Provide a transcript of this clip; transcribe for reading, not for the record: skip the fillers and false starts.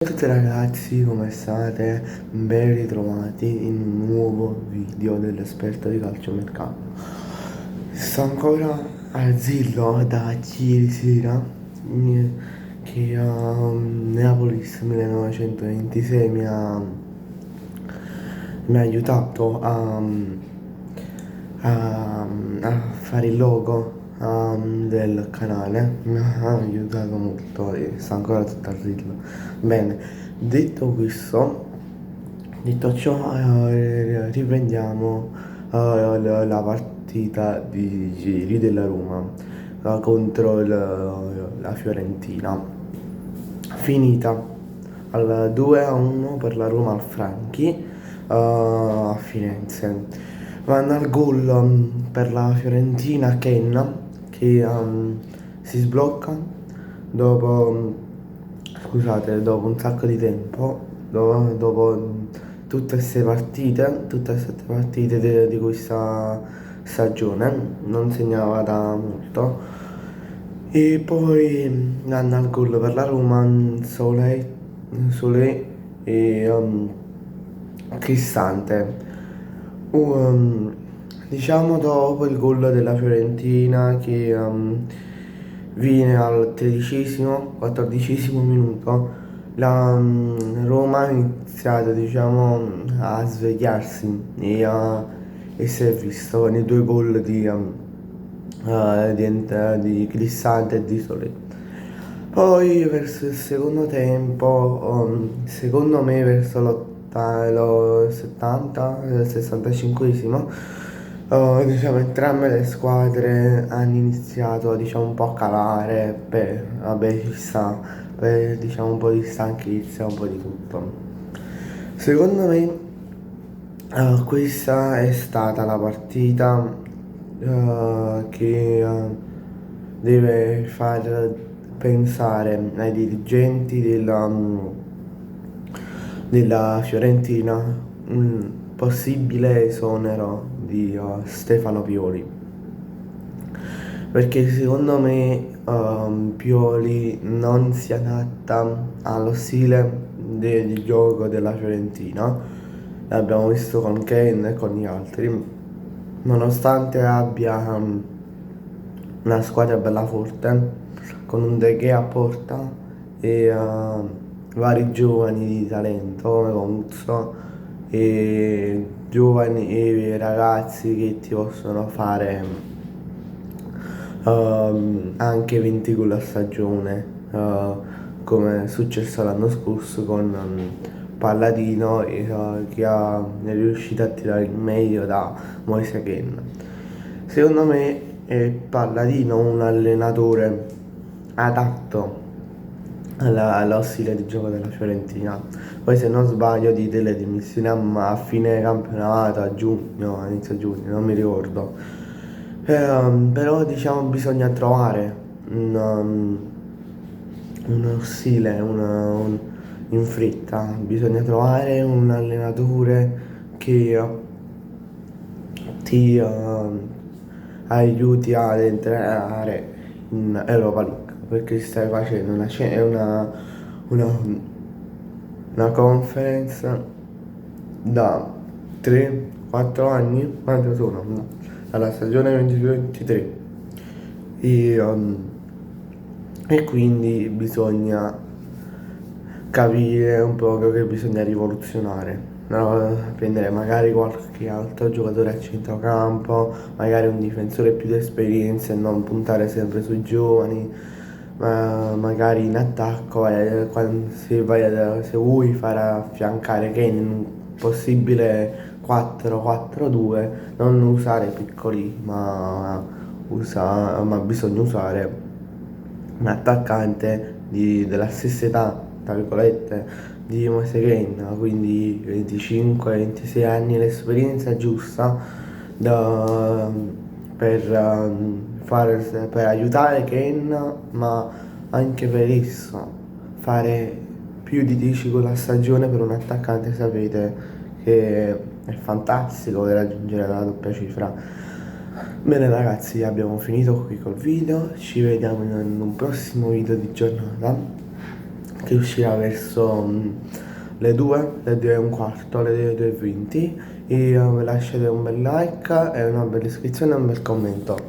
Ciao a tutti ragazzi, come state? Ben ritrovati in un nuovo video dell'esperto di calciomercato. Sto ancora al Zillo da ieri sera che Neapolis 1926 mi ha aiutato a fare il logo del canale. Mi ha aiutato molto e sta ancora tutto al Zillo. Bene, detto ciò, riprendiamo la partita di ieri della Roma contro la Fiorentina, finita al 2-1 per la Roma al Franchi a Firenze. Vanno al gol per la Fiorentina Ken che si sblocca dopo, dopo un sacco di tempo, dopo tutte queste partite di questa stagione, non segnava da molto. E poi danno al gol per la Roma Solé e Cristante. Diciamo dopo il gol della Fiorentina che viene al 14° minuto, la Roma ha iniziato diciamo a svegliarsi e si è visto con i due gol di Cristante e di Solé. Poi verso il secondo tempo, secondo me verso lo 70, 65esimo, diciamo entrambe le squadre hanno iniziato diciamo un po' a calare, vabbè ci sta, per diciamo un po' di stanchezza, un po' di tutto. Secondo me questa è stata la partita che deve far pensare ai dirigenti della Fiorentina un possibile esonero di Stefano Pioli, perché secondo me Pioli non si adatta allo stile di gioco della Fiorentina. L'abbiamo visto con Kane e con gli altri, nonostante abbia una squadra bella forte, con un De Gea a porta e vari giovani di talento come Conuzzo e giovani e ragazzi che ti possono fare anche 20 gol a stagione, come è successo l'anno scorso con Palladino che è riuscito a tirare il meglio da Moise Kean. Secondo me è Palladino un allenatore adatto allo stile di gioco della Fiorentina. Poi se non sbaglio dite le dimissioni a fine campionato, a giugno, a inizio giugno, non mi ricordo. Però diciamo bisogna trovare uno stile, in fretta, bisogna trovare un allenatore che ti aiuti ad entrare in Europa League, perché stai facendo una, una conference da 3-4 anni, quanto sono? No, alla stagione 22-23 e quindi bisogna capire un po' che bisogna rivoluzionare, no? Prendere magari qualche altro giocatore a centrocampo, magari un difensore più di esperienza e non puntare sempre sui giovani, ma magari in attacco se vuoi far affiancare Kane in un possibile 4-4-2, non usare piccoli, ma bisogna usare un attaccante della stessa età, tra virgolette, di Moise Kean, quindi 25-26 anni, l'esperienza giusta da- per aiutare Kean, ma anche per esso fare più di 10 gol a stagione per un attaccante, sapete che è fantastico per raggiungere la doppia cifra. Bene ragazzi, abbiamo finito qui col video, ci vediamo in un prossimo video di giornata che uscirà verso le 2, le 2 e un quarto, le 2 e 20 e lasciate un bel like e una bella iscrizione e un bel commento.